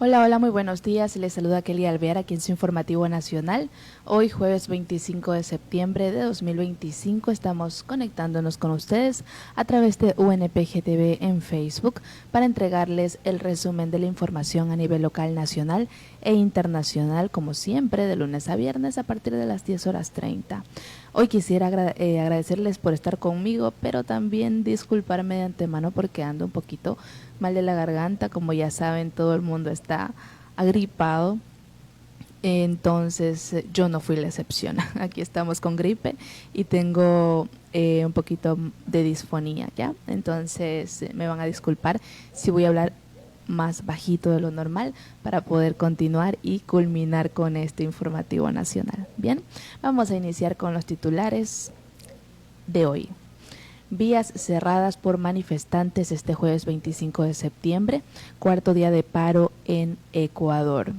Hola, hola, muy buenos días. Les saluda Kelly Alvear aquí en su informativo nacional. Hoy jueves 25 de septiembre de 2025 estamos conectándonos con ustedes a través de UNPG TV en Facebook para entregarles el resumen de la información a nivel local, nacional e internacional, como siempre, de lunes a viernes a partir de las 10:30. Hoy quisiera agradecerles por estar conmigo, pero también disculparme de antemano porque ando un poquito mal de la garganta. Como ya saben, todo el mundo está agripado, entonces yo no fui la excepción. Aquí estamos con gripe y tengo un poquito de disfonía, ¿ya? Entonces me van a disculpar si voy a hablar más bajito de lo normal para poder continuar y culminar con este informativo nacional. Bien, vamos a iniciar con los titulares de hoy. Vías cerradas por manifestantes este jueves 25 de septiembre, cuarto día de paro en Ecuador.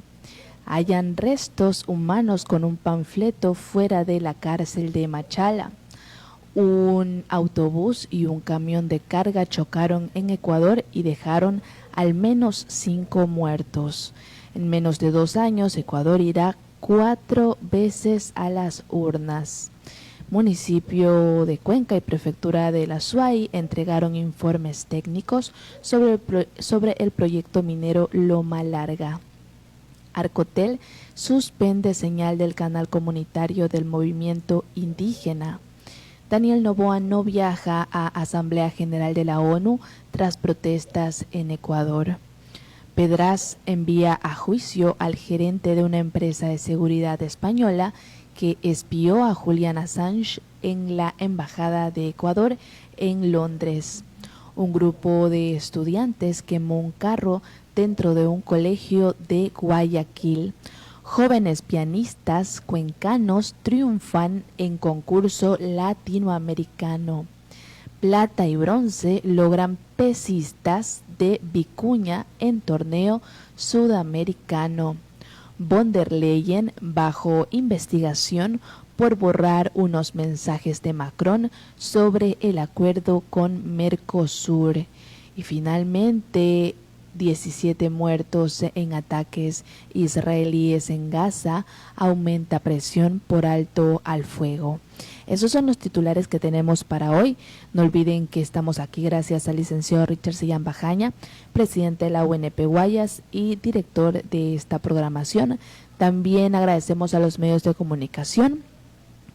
Hallan restos humanos con un panfleto fuera de la cárcel de Machala. Un autobús y un camión de carga chocaron en Ecuador y dejaron al menos 5 muertos. En menos de 2 años, Ecuador irá 4 veces a las urnas. Municipio de Cuenca y Prefectura de la Suay entregaron informes técnicos sobre el proyecto minero Loma Larga. Arcotel suspende señal del canal comunitario del movimiento indígena. Daniel Noboa no viaja a Asamblea General de la ONU tras protestas en Ecuador. Pedraz envía a juicio al gerente de una empresa de seguridad española que espió a Julian Assange en la Embajada de Ecuador en Londres. Un grupo de estudiantes quemó un carro dentro de un colegio de Guayaquil. Jóvenes pianistas cuencanos triunfan en concurso latinoamericano. Plata y bronce logran pesistas de Vicuña en torneo sudamericano. Von der Leyen bajo investigación por borrar unos mensajes de Macron sobre el acuerdo con Mercosur. Y finalmente, 17 muertos en ataques israelíes en Gaza, aumenta presión por alto al fuego. Esos son los titulares que tenemos para hoy. No olviden que estamos aquí gracias al licenciado Richard Sillán Bajaña, presidente de la UNP Guayas y director de esta programación. También agradecemos a los medios de comunicación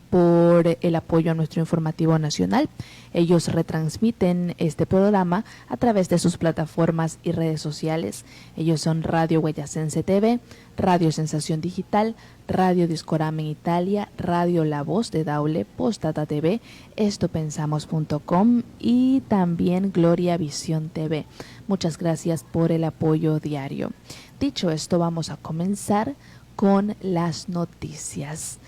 por el apoyo a nuestro informativo nacional. Ellos retransmiten este programa a través de sus plataformas y redes sociales. Ellos son Radio Guayasense TV, Radio Sensación Digital, Radio Discorama en Italia, Radio La Voz de Daule, Postdata TV, estopensamos.com y también Gloria Visión TV. Muchas gracias por el apoyo diario. Dicho esto, vamos a comenzar con las noticias.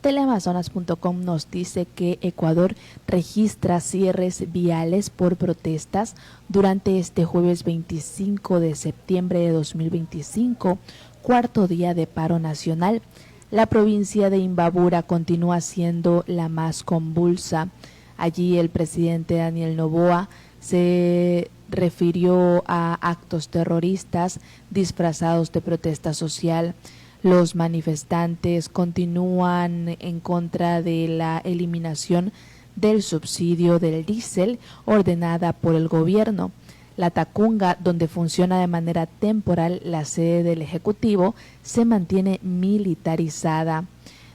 Teleamazonas.com nos dice que Ecuador registra cierres viales por protestas durante este jueves 25 de septiembre de 2025, cuarto día de paro nacional. La provincia de Imbabura continúa siendo la más convulsa. Allí el presidente Daniel Noboa se refirió a actos terroristas disfrazados de protesta social. Los manifestantes continúan en contra de la eliminación del subsidio del diésel ordenada por el gobierno. La Tacunga, donde funciona de manera temporal la sede del Ejecutivo, se mantiene militarizada.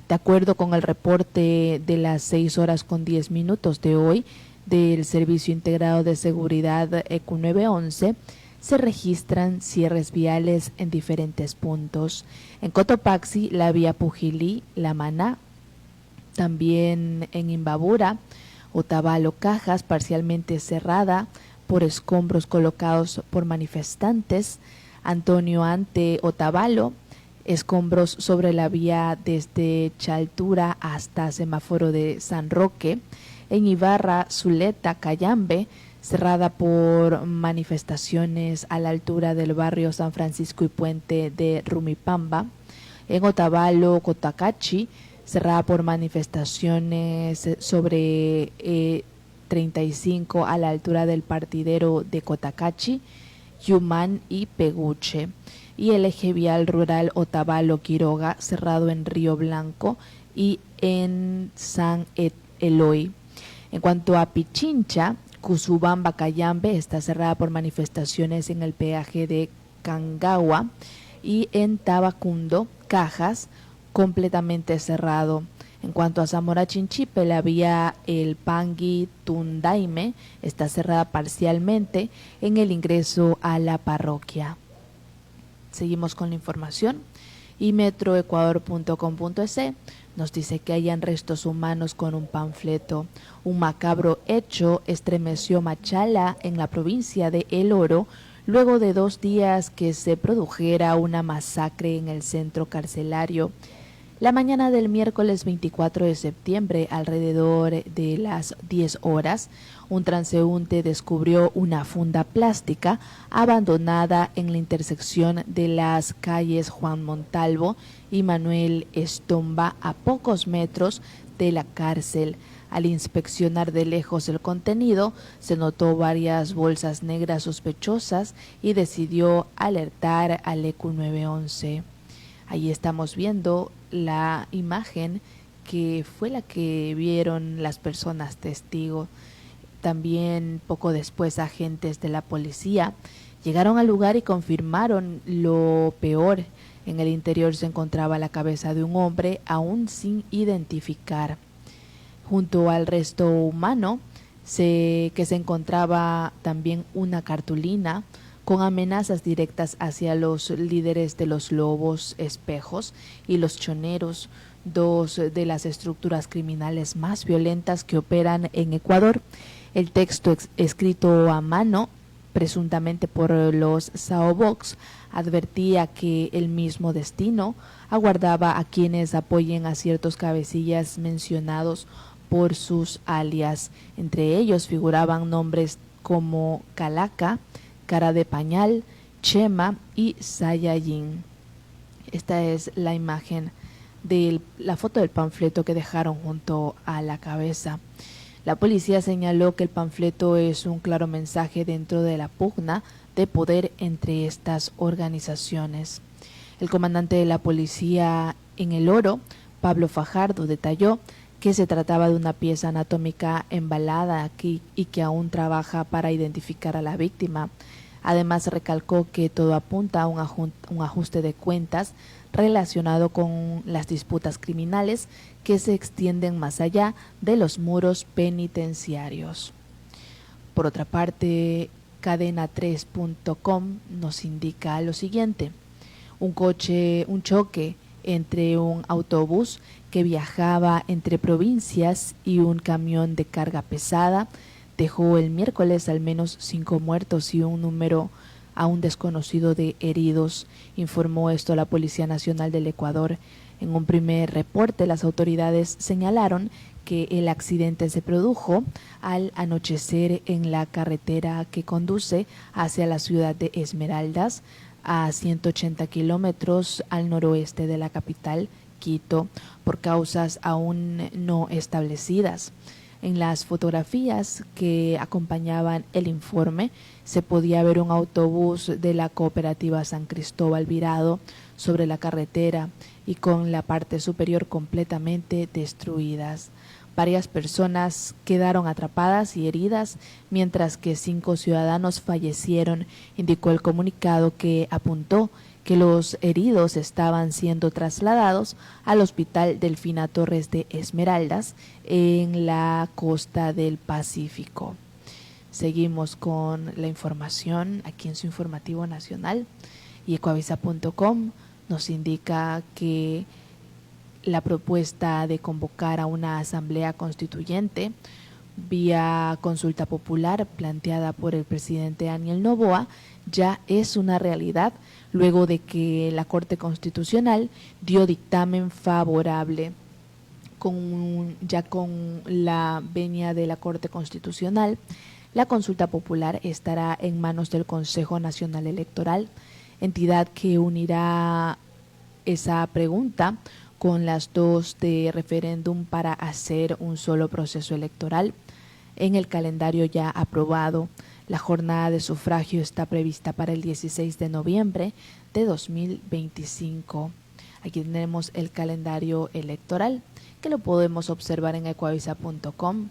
De acuerdo con el reporte de las 6:10 de hoy del Servicio Integrado de Seguridad EQ 911, se registran cierres viales en diferentes puntos. En Cotopaxi, la vía Pujilí, La Maná, también en Imbabura, Otavalo Cajas, parcialmente cerrada por escombros colocados por manifestantes. Antonio Ante Otavalo, escombros sobre la vía desde Chaltura hasta semáforo de San Roque. En Ibarra, Zuleta, Cayambe, cerrada por manifestaciones a la altura del barrio San Francisco y Puente de Rumipamba. En Otavalo, Cotacachi, cerrada por manifestaciones sobre 35 a la altura del partidero de Cotacachi. Yumán y Peguche, y el eje vial rural Otavalo-Quiroga cerrado en Río Blanco y en San Eloy. En cuanto a Pichincha, Cusubamba-Cayambe está cerrada por manifestaciones en el peaje de Cangagua, y en Tabacundo, Cajas, completamente cerrado. En cuanto a Zamora Chinchipe, la vía El Pangui Tundaime está cerrada parcialmente en el ingreso a la parroquia. Seguimos con la información. Y metroecuador.com.es nos dice que hayan restos humanos con un panfleto. Un macabro hecho estremeció Machala en la provincia de El Oro luego de 2 días que se produjera una masacre en el centro carcelario. La mañana del miércoles 24 de septiembre, alrededor de las 10 horas, un transeúnte descubrió una funda plástica abandonada en la intersección de las calles Juan Montalvo y Manuel Estomba, a pocos metros de la cárcel. Al inspeccionar de lejos el contenido, se notó varias bolsas negras sospechosas y decidió alertar al ECU 911. Ahí estamos viendo la imagen que fue la que vieron las personas testigos. También poco después agentes de la policía llegaron al lugar y confirmaron lo peor. En el interior se encontraba la cabeza de un hombre aún sin identificar. Junto al resto humano que se encontraba también una cartulina con amenazas directas hacia los líderes de los Lobos Espejos y los Choneros, 2 de las estructuras criminales más violentas que operan en Ecuador. El texto escrito a mano, presuntamente por los Saobox, advertía que el mismo destino aguardaba a quienes apoyen a ciertos cabecillas mencionados por sus alias. Entre ellos figuraban nombres como Calaca, Cara de Pañal, Chema y Saiyajin. Esta es la imagen de la foto del panfleto que dejaron junto a la cabeza. La policía señaló que el panfleto es un claro mensaje dentro de la pugna de poder entre estas organizaciones. El comandante de la policía en El Oro, Pablo Fajardo, detalló que se trataba de una pieza anatómica embalada aquí y que aún trabaja para identificar a la víctima. Además, recalcó que todo apunta a un ajuste de cuentas relacionado con las disputas criminales que se extienden más allá de los muros penitenciarios. Por otra parte, cadena3.com nos indica lo siguiente: un choque entre un autobús que viajaba entre provincias y un camión de carga pesada dejó el miércoles al menos 5 muertos y un número aún desconocido de heridos, informó esto la Policía Nacional del Ecuador. En un primer reporte, las autoridades señalaron que el accidente se produjo al anochecer en la carretera que conduce hacia la ciudad de Esmeraldas, a 180 kilómetros al noroeste de la capital, Quito, por causas aún no establecidas. En las fotografías que acompañaban el informe se podía ver un autobús de la cooperativa San Cristóbal virado sobre la carretera y con la parte superior completamente destruidas. Varias personas quedaron atrapadas y heridas, mientras que 5 ciudadanos fallecieron, indicó el comunicado, que apuntó que los heridos estaban siendo trasladados al Hospital Delfina Torres de Esmeraldas en la costa del Pacífico. Seguimos con la información aquí en su informativo nacional, y ecoavisa.com nos indica que la propuesta de convocar a una asamblea constituyente vía consulta popular planteada por el presidente Daniel Noboa ya es una realidad, luego de que la Corte Constitucional dio dictamen favorable. Con la venia de la Corte Constitucional, la consulta popular estará en manos del Consejo Nacional Electoral, entidad que unirá esa pregunta con las 2 de referéndum para hacer un solo proceso electoral. En el calendario ya aprobado, La jornada de sufragio está prevista para el 16 de noviembre de 2025. Aquí tenemos el calendario electoral, que lo podemos observar en ecuavisa.com.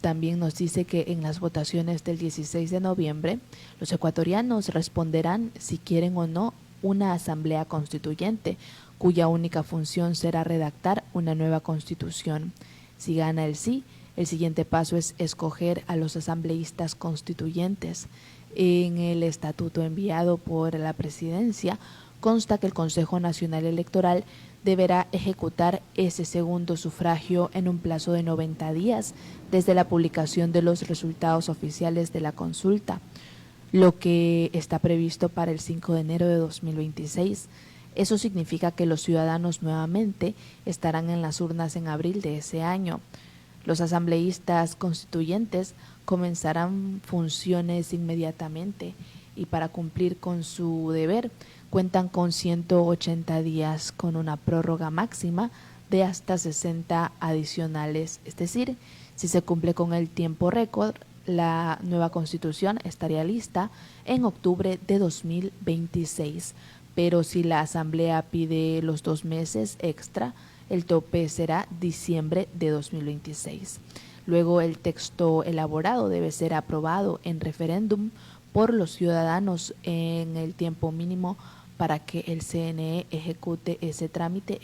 También nos dice que en las votaciones del 16 de noviembre, los ecuatorianos responderán si quieren o no una asamblea constituyente, cuya única función será redactar una nueva constitución. Si gana el sí, el siguiente paso es escoger a los asambleístas constituyentes. En el estatuto enviado por la presidencia consta que el Consejo Nacional Electoral deberá ejecutar ese segundo sufragio en un plazo de 90 días desde la publicación de los resultados oficiales de la consulta, lo que está previsto para el 5 de enero de 2026. Eso significa que los ciudadanos nuevamente estarán en las urnas en abril de ese año. Los asambleístas constituyentes comenzarán funciones inmediatamente y para cumplir con su deber cuentan con 180 días con una prórroga máxima de hasta 60 adicionales. Es decir, si se cumple con el tiempo récord, la nueva constitución estaría lista en octubre de 2026. Pero si la asamblea pide los 2 meses extra, el tope será diciembre de 2026. Luego el texto elaborado debe ser aprobado en referéndum por los ciudadanos en el tiempo mínimo para que el CNE ejecute ese trámite,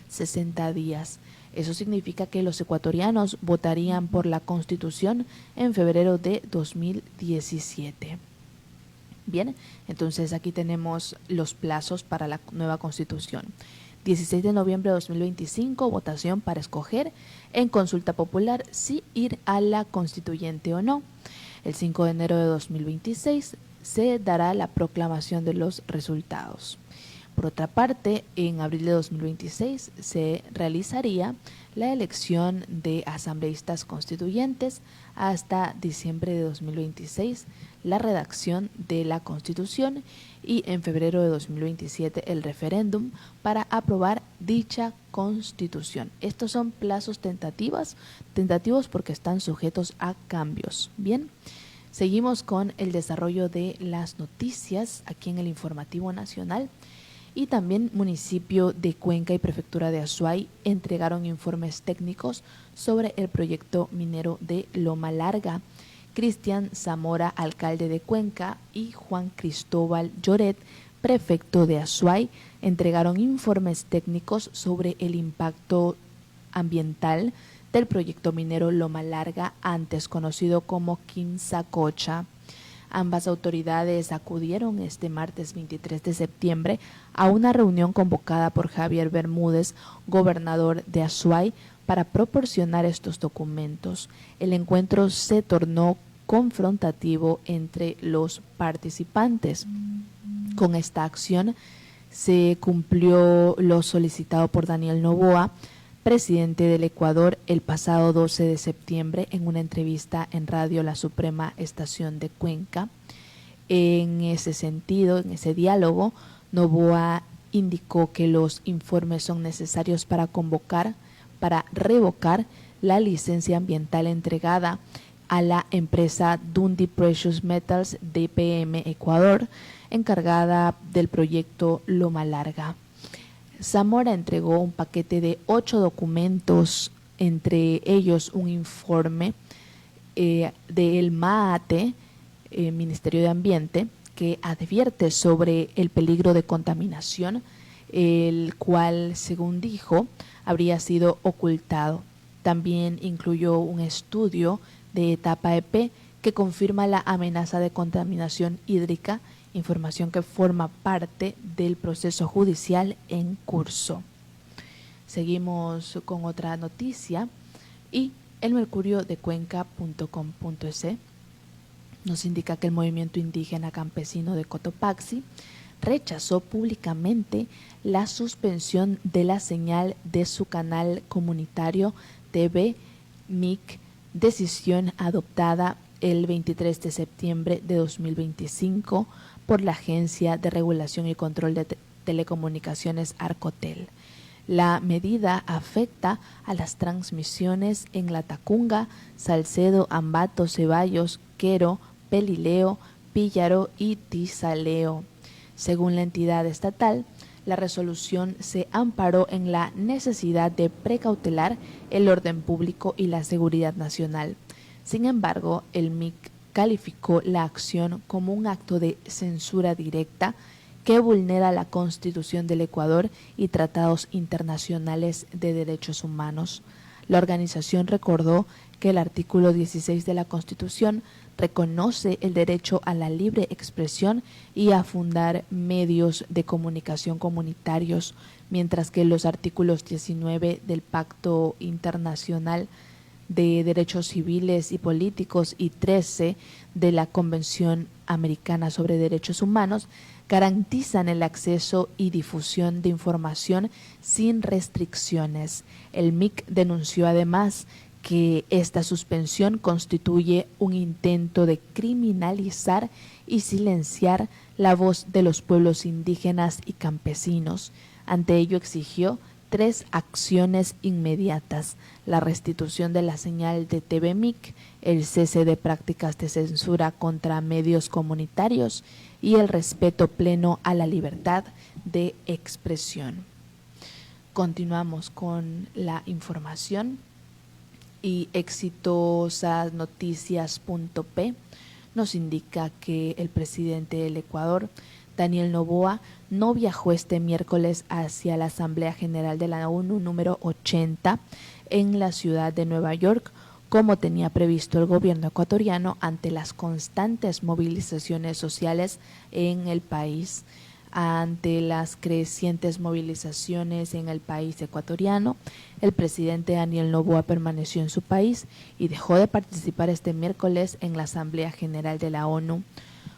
60 días. Eso significa que los ecuatorianos votarían por la Constitución en febrero de 2017. Bien, entonces aquí tenemos los plazos para la nueva Constitución. 16 de noviembre de 2025, votación para escoger en consulta popular si ir a la constituyente o no. El 5 de enero de 2026 se dará la proclamación de los resultados. Por otra parte, en abril de 2026 se realizaría la elección de asambleístas constituyentes, hasta diciembre de 2026 la redacción de la Constitución y en febrero de 2027 el referéndum para aprobar dicha Constitución. Estos son plazos tentativos porque están sujetos a cambios. Bien, seguimos con el desarrollo de las noticias aquí en el Informativo Nacional. Y también municipio de Cuenca y prefectura de Azuay entregaron informes técnicos sobre el proyecto minero de Loma Larga. Cristian Zamora, alcalde de Cuenca, y Juan Cristóbal Lloret, prefecto de Azuay, entregaron informes técnicos sobre el impacto ambiental del proyecto minero Loma Larga, antes conocido como Quinzacocha. Ambas autoridades acudieron este martes 23 de septiembre a una reunión convocada por Javier Bermúdez, gobernador de Azuay, para proporcionar estos documentos. El encuentro se tornó confrontativo entre los participantes. Con esta acción se cumplió lo solicitado por Daniel Noboa, presidente del Ecuador, el pasado 12 de septiembre en una entrevista en Radio La Suprema Estación de Cuenca. En ese sentido, en ese diálogo, Noboa indicó que los informes son necesarios para revocar la licencia ambiental entregada a la empresa Dundee Precious Metals DPM Ecuador, encargada del proyecto Loma Larga. Zamora entregó un paquete de 8 documentos, entre ellos un informe del MAATE, Ministerio de Ambiente, que advierte sobre el peligro de contaminación, el cual, según dijo, habría sido ocultado. También incluyó un estudio de etapa EP que confirma la amenaza de contaminación hídrica, información que forma parte del proceso judicial en curso. Seguimos con otra noticia y el Mercurio de Cuenca.com.es nos indica que el movimiento indígena campesino de Cotopaxi rechazó públicamente la suspensión de la señal de su canal comunitario TV MIC, decisión adoptada el 23 de septiembre de 2025 por la Agencia de Regulación y Control de Telecomunicaciones Arcotel. La medida afecta a las transmisiones en Latacunga, Salcedo, Ambato, Ceballos, Quero, Pelileo, Píllaro y Tizaleo. Según la entidad estatal, la resolución se amparó en la necesidad de precautelar el orden público y la seguridad nacional. Sin embargo, el MIC calificó la acción como un acto de censura directa que vulnera la Constitución del Ecuador y tratados internacionales de derechos humanos. La organización recordó que el artículo 16 de la Constitución reconoce el derecho a la libre expresión y a fundar medios de comunicación comunitarios, mientras que los artículos 19 del Pacto Internacional de Derechos Civiles y Políticos y 13 de la Convención Americana sobre Derechos Humanos garantizan el acceso y difusión de información sin restricciones. El MIC denunció además que esta suspensión constituye un intento de criminalizar y silenciar la voz de los pueblos indígenas y campesinos. Ante ello exigió 3 acciones inmediatas: la restitución de la señal de TV MIC, el cese de prácticas de censura contra medios comunitarios y el respeto pleno a la libertad de expresión. Continuamos con la información. Y exitosasnoticias.p nos indica que el presidente del Ecuador, Daniel Noboa, no viajó este miércoles hacia la Asamblea General de la ONU número 80 en la ciudad de Nueva York, como tenía previsto el gobierno ecuatoriano ante las constantes movilizaciones sociales en el país. Ante las crecientes movilizaciones en el país ecuatoriano, el presidente Daniel Noboa permaneció en su país y dejó de participar este miércoles en la Asamblea General de la ONU.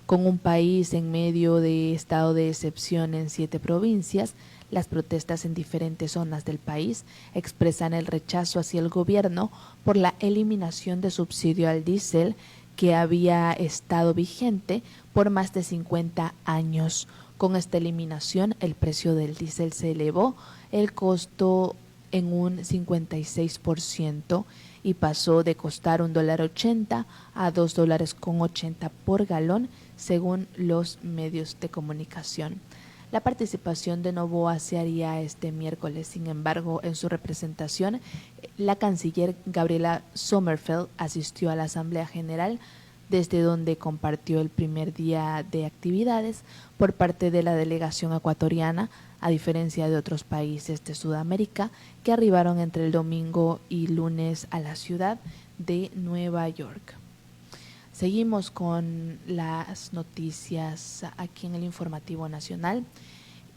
Con un país en medio de estado de excepción en 7 provincias, las protestas en diferentes zonas del país expresan el rechazo hacia el gobierno por la eliminación de subsidio al diésel que había estado vigente por más de 50 años. Con esta eliminación, el precio del diésel se elevó el costo en un 56% y pasó de costar $1.80 a $2.80 por galón, según los medios de comunicación. La participación de Noboa se haría este miércoles. Sin embargo, en su representación, la canciller Gabriela Sommerfeld asistió a la Asamblea General, desde donde compartió el primer día de actividades por parte de la delegación ecuatoriana, a diferencia de otros países de Sudamérica que arribaron entre el domingo y lunes a la ciudad de Nueva York. Seguimos con las noticias aquí en el Informativo Nacional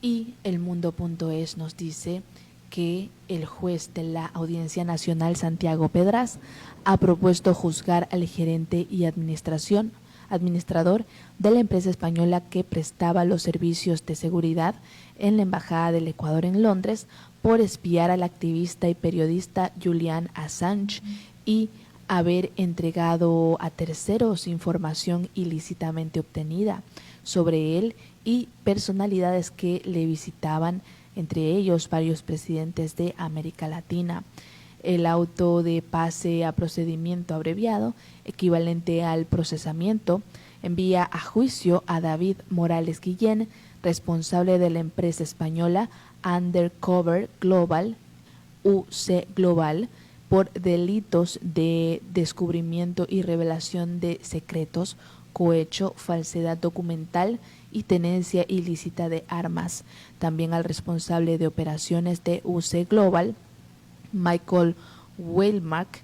y elmundo.es nos dice que el juez de la Audiencia Nacional, Santiago Pedraz, ha propuesto juzgar al gerente y administrador de la empresa española que prestaba los servicios de seguridad en la Embajada del Ecuador en Londres por espiar al activista y periodista Julian Assange y haber entregado a terceros información ilícitamente obtenida sobre él y personalidades que le visitaban, entre ellos varios presidentes de América Latina. El auto de pase a procedimiento abreviado, equivalente al procesamiento, envía a juicio a David Morales Guillén, responsable de la empresa española Undercover Global, UC Global, por delitos de descubrimiento y revelación de secretos, cohecho, falsedad documental y tenencia ilícita de armas. También al responsable de operaciones de UC Global, Michael Wellmark,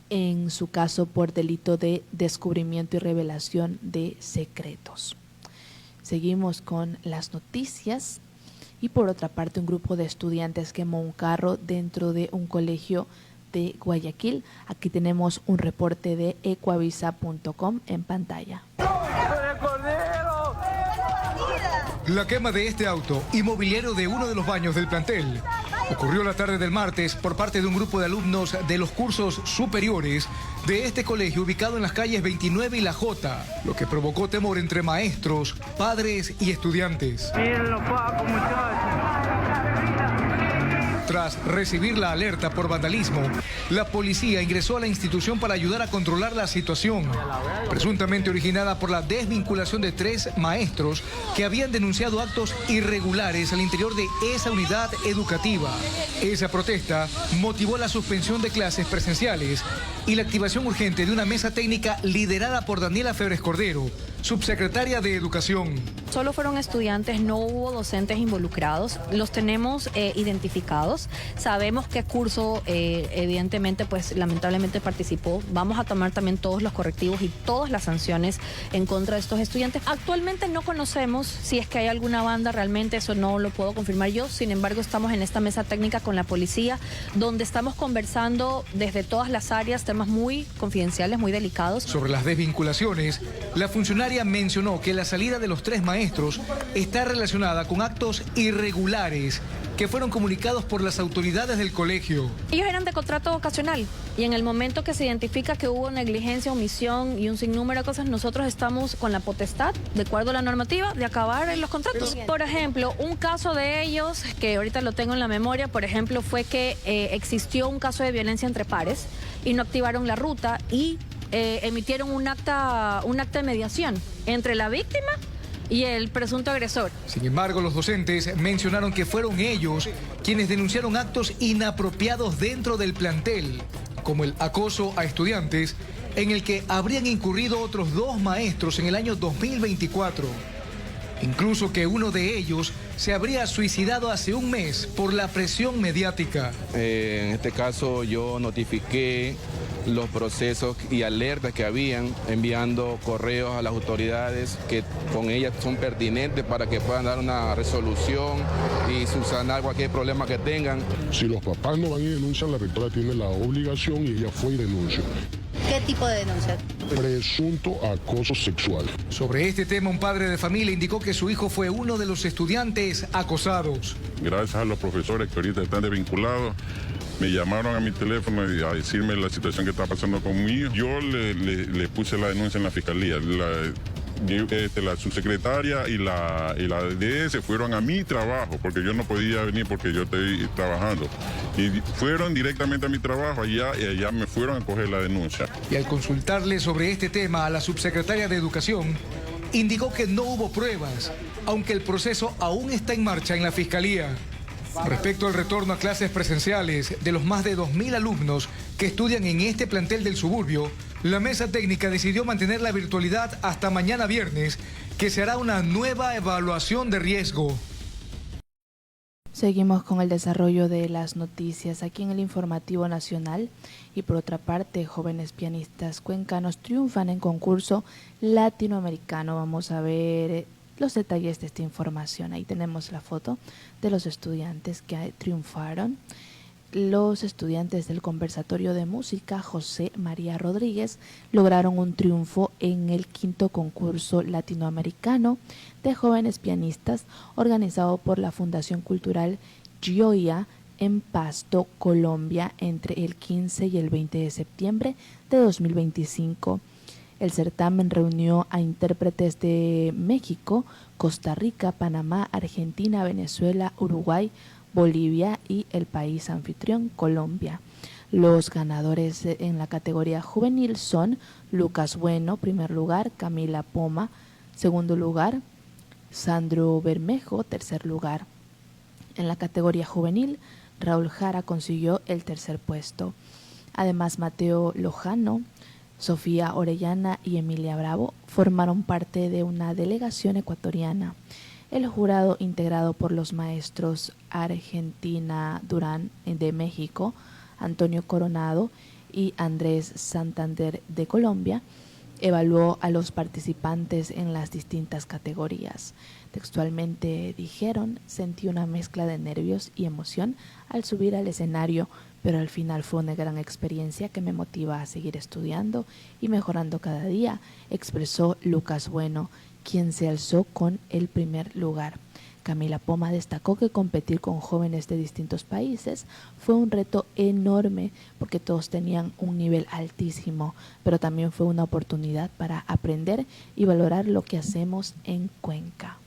en su caso por delito de descubrimiento y revelación de secretos. Seguimos con las noticias y por otra parte un grupo de estudiantes quemó un carro dentro de un colegio de Guayaquil. Aquí tenemos un reporte de ecuavisa.com en pantalla. La quema de este auto y mobiliario de uno de los baños del plantel ocurrió la tarde del martes por parte de un grupo de alumnos de los cursos superiores de este colegio ubicado en las calles 29 y La Jota, lo que provocó temor entre maestros, padres y estudiantes. Tras recibir la alerta por vandalismo, la policía ingresó a la institución para ayudar a controlar la situación, presuntamente originada por la desvinculación de 3 maestros que habían denunciado actos irregulares al interior de esa unidad educativa. Esa protesta motivó la suspensión de clases presenciales y la activación urgente de una mesa técnica liderada por Daniela Febres Cordero, subsecretaria de Educación. Solo fueron estudiantes, no hubo docentes involucrados, los tenemos identificados, sabemos qué curso evidentemente pues lamentablemente participó, vamos a tomar también todos los correctivos y todas las sanciones en contra de estos estudiantes. Actualmente no conocemos si es que hay alguna banda, realmente eso no lo puedo confirmar yo, sin embargo estamos en esta mesa técnica con la policía donde estamos conversando desde todas las áreas, temas muy confidenciales, muy delicados. Sobre las desvinculaciones, la funcionaria mencionó que la salida de los 3 maestros está relacionada con actos irregulares que fueron comunicados por las autoridades del colegio. Ellos eran de contrato ocasional y en el momento que se identifica que hubo negligencia, omisión y un sinnúmero de cosas, nosotros estamos con la potestad, de acuerdo a la normativa, de acabar en los contratos. Por ejemplo, un caso de ellos, que ahorita lo tengo en la memoria, por ejemplo, fue que existió un caso de violencia entre pares y no activaron la ruta y emitieron un acta de mediación entre la víctima y el presunto agresor. Sin embargo, los docentes mencionaron que fueron ellos quienes denunciaron actos inapropiados dentro del plantel, como el acoso a estudiantes, en el que habrían incurrido otros 2 maestros en el año 2024. Incluso que uno de ellos se habría suicidado hace un mes por la presión mediática. En este caso yo notifiqué los procesos y alertas que habían, enviando correos a las autoridades que con ellas son pertinentes para que puedan dar una resolución y subsanar cualquier problema que tengan. Si los papás no van y denuncian, la rectora tiene la obligación y ella fue y denunció. ¿Qué tipo de denuncia? Presunto acoso sexual. Sobre este tema, un padre de familia indicó que su hijo fue uno de los estudiantes acosados. Gracias a los profesores que ahorita están desvinculados, me llamaron a mi teléfono a decirme la situación que está pasando con mi hijo. Yo le puse la denuncia en la fiscalía. La subsecretaria y la DS fueron a mi trabajo, porque yo no podía venir porque yo estoy trabajando. Y fueron directamente a mi trabajo allá y allá me fueron a coger la denuncia. Y al consultarle sobre este tema a la subsecretaria de Educación, indicó que no hubo pruebas, aunque el proceso aún está en marcha en la fiscalía. Respecto al retorno a clases presenciales de los más de 2.000 alumnos que estudian en este plantel del suburbio, la mesa técnica decidió mantener la virtualidad hasta mañana viernes, que se hará una nueva evaluación de riesgo. Seguimos con el desarrollo de las noticias aquí en el Informativo Nacional y por otra parte, jóvenes pianistas cuencanos triunfan en concurso latinoamericano. Vamos a ver los detalles de esta información. Ahí tenemos la foto de los estudiantes que triunfaron. Los estudiantes del Conversatorio de Música José María Rodríguez lograron un triunfo en el 5º concurso latinoamericano de jóvenes pianistas organizado por la Fundación Cultural Gioia en Pasto, Colombia, entre el 15 y el 20 de septiembre de 2025. El certamen reunió a intérpretes de México, Costa Rica, Panamá, Argentina, Venezuela, Uruguay, Bolivia y el país anfitrión, Colombia. Los ganadores en la categoría juvenil son Lucas Bueno, primer lugar, Camila Poma, segundo lugar, Sandro Bermejo, tercer lugar. En la categoría juvenil, Raúl Jara consiguió el tercer puesto. Además, Mateo Lojano, Sofía Orellana y Emilia Bravo formaron parte de una delegación ecuatoriana. El jurado, integrado por los maestros Argentina Durán de México, Antonio Coronado y Andrés Santander de Colombia, evaluó a los participantes en las distintas categorías. Textualmente dijeron: sentí una mezcla de nervios y emoción al subir al escenario, pero al final fue una gran experiencia que me motiva a seguir estudiando y mejorando cada día, expresó Lucas Bueno, quien se alzó con el primer lugar. Camila Poma destacó que competir con jóvenes de distintos países fue un reto enorme porque todos tenían un nivel altísimo, pero también fue una oportunidad para aprender y valorar lo que hacemos en Cuenca.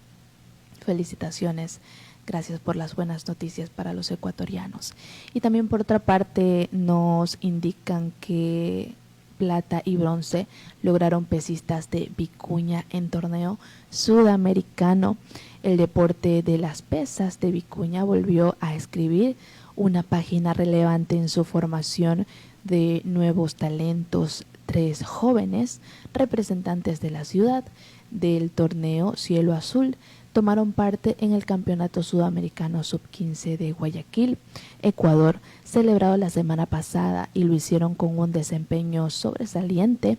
Felicitaciones. Gracias por las buenas noticias para los ecuatorianos. Y también por otra parte nos indican que plata y bronce lograron pesistas de Vicuña en torneo sudamericano. El deporte de las pesas de Vicuña volvió a escribir una página relevante en su formación de nuevos talentos. 3 jóvenes representantes de la ciudad del torneo Cielo Azul tomaron parte en el Campeonato Sudamericano Sub-15 de Guayaquil, Ecuador, celebrado la semana pasada, y lo hicieron con un desempeño sobresaliente,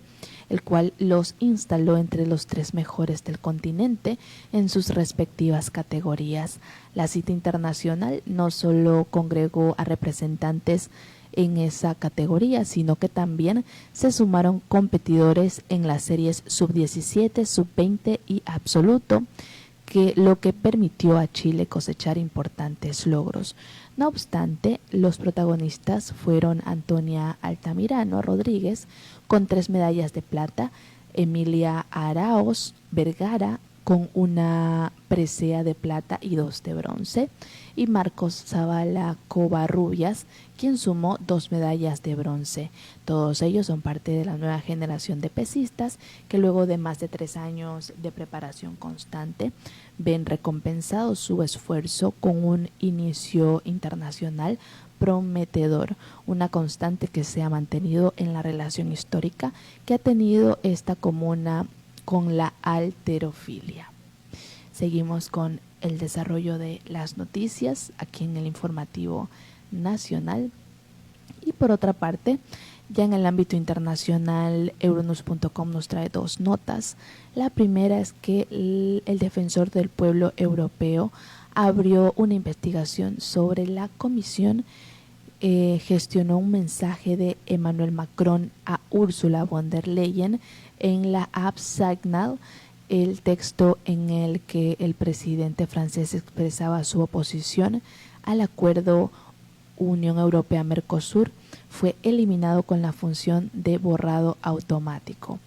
el cual los instaló entre los 3 mejores del continente en sus respectivas categorías. La cita internacional no solo congregó a representantes en esa categoría, sino que también se sumaron competidores en las series Sub-17, Sub-20 y Absoluto, lo que permitió a Chile cosechar importantes logros. No obstante, los protagonistas fueron Antonia Altamirano Rodríguez con 3 medallas de plata, Emilia Araoz Vergara con una presea de plata y 2 de bronce, y Marcos Zavala Covarrubias, quien sumó 2 medallas de bronce. Todos ellos son parte de la nueva generación de pesistas que luego de más de 3 años de preparación constante ven recompensado su esfuerzo con un inicio internacional prometedor, una constante que se ha mantenido en la relación histórica que ha tenido esta comuna con la halterofilia. Seguimos con el desarrollo de las noticias aquí en el informativo nacional. Y por otra parte, ya en el ámbito internacional, Euronews.com nos trae 2 notas. La primera es que el defensor del pueblo europeo abrió una investigación sobre la comisión. Gestionó un mensaje de Emmanuel Macron a Ursula von der Leyen en la app Signal, el texto en el que el presidente francés expresaba su oposición al acuerdo Unión Europea-Mercosur fue eliminado con la función de borrado automático.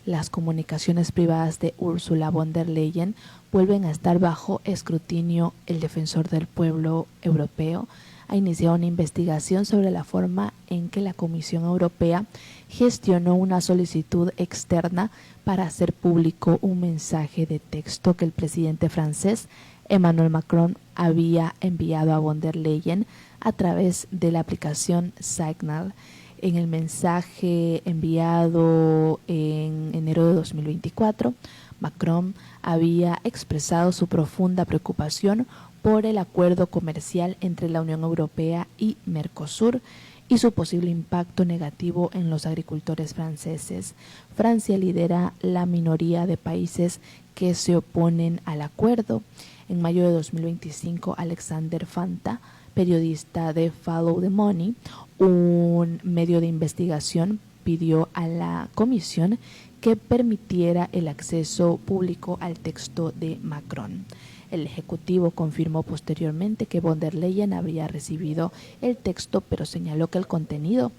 Las comunicaciones privadas de Ursula von der Leyen vuelven a estar bajo escrutinio. El defensor del pueblo europeo ha iniciado una investigación sobre la forma en que la Comisión Europea gestionó una solicitud externa para hacer público un mensaje de texto que el presidente francés Emmanuel Macron había enviado a von der Leyen a través de la aplicación Signal. En el mensaje enviado en enero de 2024, Macron había expresado su profunda preocupación por el acuerdo comercial entre la Unión Europea y Mercosur y su posible impacto negativo en los agricultores franceses. Francia lidera la minoría de países que se oponen al acuerdo. En mayo de 2025, Alexander Fanta, periodista de Follow the Money, un medio de investigación, pidió a la comisión que permitiera el acceso público al texto de Macron. El ejecutivo confirmó posteriormente que von der Leyen habría recibido el texto, pero señaló que el contenido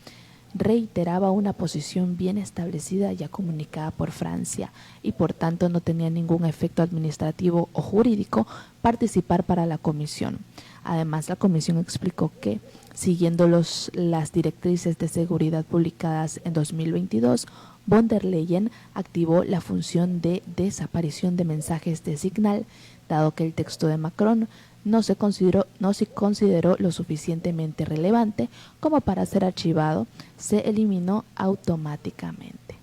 reiteraba una posición bien establecida ya comunicada por Francia y por tanto no tenía ningún efecto administrativo o jurídico participar para la comisión. Además, la comisión explicó que, siguiendo las directrices de seguridad publicadas en 2022, von der Leyen activó la función de desaparición de mensajes de Signal, dado que el texto de Macron no se consideró lo suficientemente relevante como para ser archivado, se eliminó automáticamente.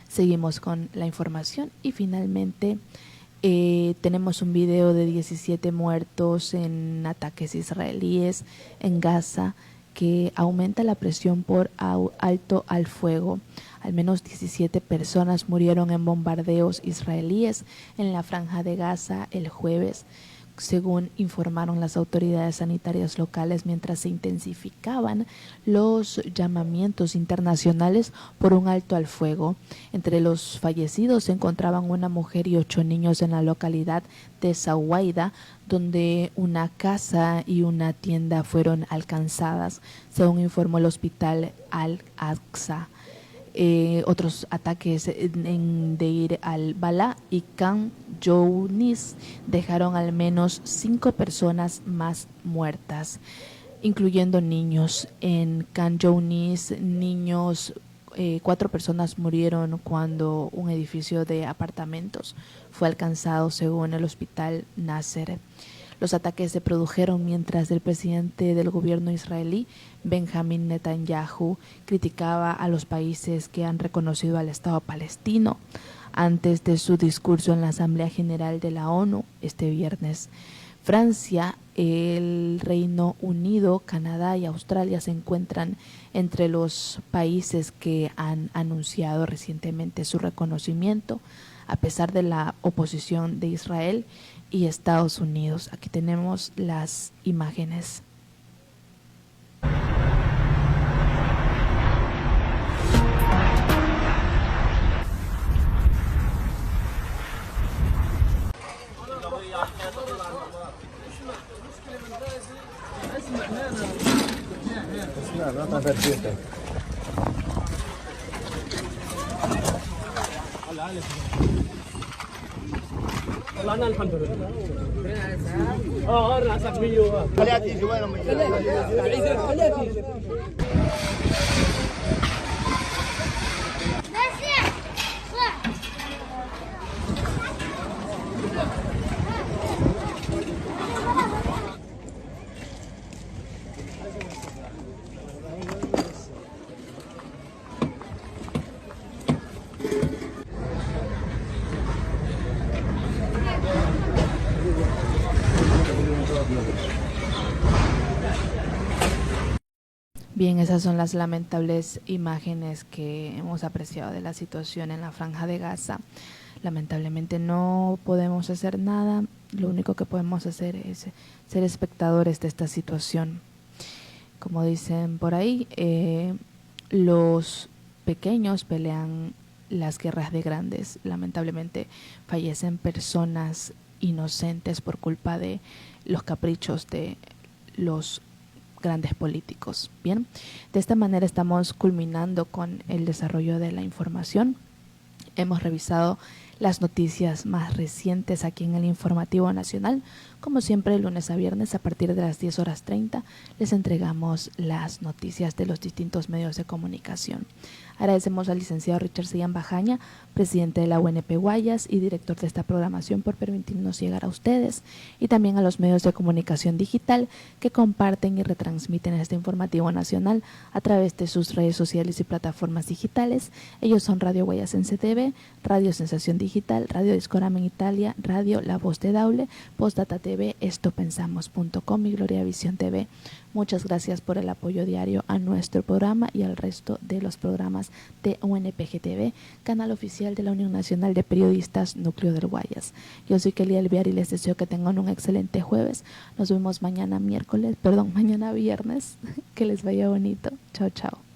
Seguimos con la información y finalmente tenemos un video de 17 muertos en ataques israelíes en Gaza que aumenta la presión por alto al fuego. Al menos 17 personas murieron en bombardeos israelíes en la franja de Gaza el jueves, según informaron las autoridades sanitarias locales, mientras se intensificaban los llamamientos internacionales por un alto al fuego. Entre los fallecidos se encontraban una mujer y 8 niños en la localidad de Zawaida, donde una casa y una tienda fueron alcanzadas, según informó el hospital Al-Aqsa. Otros ataques en Deir al-Balá y Khan Younis dejaron al menos 5 personas más muertas, incluyendo niños. En Khan Younis, 4 personas murieron cuando un edificio de apartamentos fue alcanzado, según el hospital Nasser. Los ataques se produjeron mientras el presidente del gobierno israelí, Benjamin Netanyahu, criticaba a los países que han reconocido al Estado palestino antes de su discurso en la Asamblea General de la ONU este viernes. Francia, el Reino Unido, Canadá y Australia se encuentran entre los países que han anunciado recientemente su reconocimiento, a pesar de la oposición de Israel y Estados Unidos. Aquí tenemos las imágenes. Bien, esas son las lamentables imágenes que hemos apreciado de la situación en la Franja de Gaza. Lamentablemente no podemos hacer nada, lo único que podemos hacer es ser espectadores de esta situación. Como dicen por ahí, los pequeños pelean las guerras de grandes. Lamentablemente fallecen personas inocentes por culpa de los caprichos de los grandes políticos. Bien, de esta manera estamos culminando con el desarrollo de la información. Hemos revisado las noticias más recientes aquí en el Informativo Nacional. Como siempre, de lunes a viernes a partir de las 10:30 les entregamos las noticias de los distintos medios de comunicación. Agradecemos al licenciado Richard Sellán Bajaña, presidente de la UNP Guayas y director de esta programación, por permitirnos llegar a ustedes, y también a los medios de comunicación digital que comparten y retransmiten este Informativo Nacional a través de sus redes sociales y plataformas digitales. Ellos son Radio Guayasense TV, Radio Sensación Digital, Radio Discorama en Italia, Radio La Voz de Daule, Postdata TV, estopensamos.com y Gloria Visión TV. Muchas gracias por el apoyo diario a nuestro programa y al resto de los programas de UNPGTV, canal oficial de la Unión Nacional de Periodistas Núcleo del Guayas. Yo soy Kelly Alvear y les deseo que tengan un excelente jueves. Nos vemos mañana viernes. Que les vaya bonito. Chao, chao.